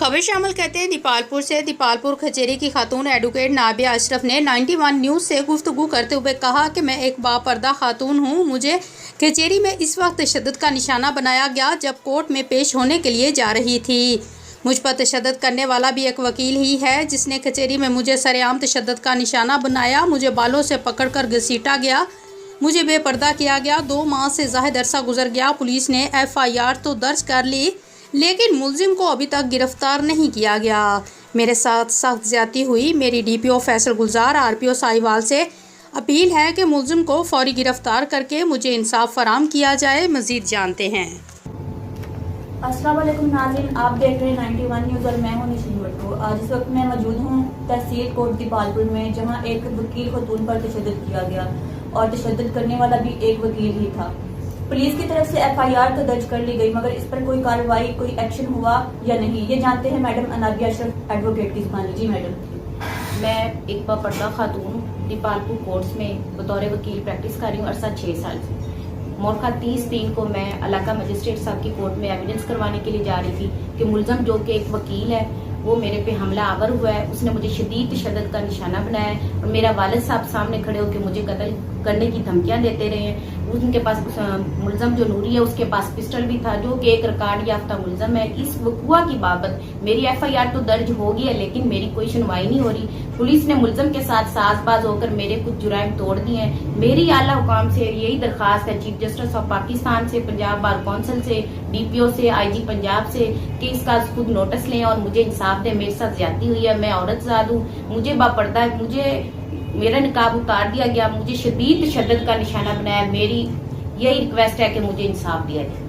खबर शामिल कहते हैं दीपालपुर से। दीपालपुर कचेरी की खातून एडवोकेट नाबिया अशरफ ने 91 न्यूज़ से गुफ्तगू करते हुए कहा कि मैं एक बापर्दा खातून हूँ। मुझे कचेरी में इस वक्त तशद्दुद का निशाना बनाया गया जब कोर्ट में पेश होने के लिए जा रही थी। मुझ पर तशद्दुद करने वाला भी एक वकील ही है जिसने कचेरी में मुझे सरेआम तशद्दुद का निशाना बनाया। मुझे बालों से पकड़कर घसीटा गया, मुझे बेपर्दा किया गया। 2 माह से ज़ाहिद अरसा गुजर गया। पुलिस ने FIR तो दर्ज कर ली लेकिन मुलजिम को अभी तक गिरफ्तार नहीं किया गया। मेरे साथ सख्त ज्यादती हुई। मेरी DPO फैसल गुलजार RPO साहिवाल से अपील है कि मुलजिम को फौरी गिरफ्तार करके मुझे इंसाफ फराहम किया जाए। मजीद जानते हैं। अस्सलाम वालेकुम नाज़रीन, आप देख रहे हैं 91 न्यूज़ और मैं हूं निशिन भट्टो। आज इस वक्त मैं मौजूद हूं तहसील कोर्ट दीपालपुर में, जहां एक वकील खतून पर तशद्दुद किया गया और तशद्दुद करने वाला भी एक वकील ही था। पुलिस की तरफ से FIR तो दर्ज कर ली गई मगर इस पर कोई कार्रवाई, कोई एक्शन हुआ या नहीं, ये जानते हैं मैडम नाबिया अशरफ एडवोकेट की ज़बानी। जी मैडम। मैं एक बापर्दा खातून दीपालपुर कोर्ट्स में बतौर वकील प्रैक्टिस कर रही हूँ अरसा 6 साल से। मोरखा 30 दिन को मैं इलाका मजिस्ट्रेट साहब की कोर्ट में एविडेंस करवाने के लिए जा रही थी कि मुलजम जो कि एक वकील है वो मेरे पे हमला आवर हुआ है। उसने मुझे शदीद तशद्दुद का निशाना बनाया है और मेरा वालिद साहब सामने खड़े होकर मुझे कत्ल करने की धमकियां देते रहे हैं। उनके पास मुलजम जो नूरी है उसके पास पिस्टल भी था, जो कि एक रिकॉर्ड याफ्ता मुलजम है। इस वक़ुआ की बाबत मेरी FIR तो दर्ज हो गई है लेकिन मेरी कोई सुनवाई नहीं हो रही। पुलिस ने मुलजम के साथ साजबाज होकर मेरे कुछ जुराइम तोड़ दिए हैं। मेरी आला हुकाम से यही दरखास्त है चीफ जस्टिस ऑफ पाकिस्तान से, पंजाब बार काउंसिल से, DPO से, IG पंजाब से कि इसका खुद नोटिस लें और मुझे इंसाफ दें। मेरे साथ ज्यादती हुई है, मैं औरत ज़ाद हूँ, मुझे बापर्दा है, मुझे मेरा निकाब उतार दिया गया, मुझे शदीद तशद्दुद का निशाना बनाया। मेरी यही रिक्वेस्ट है कि मुझे इंसाफ दिया जाए।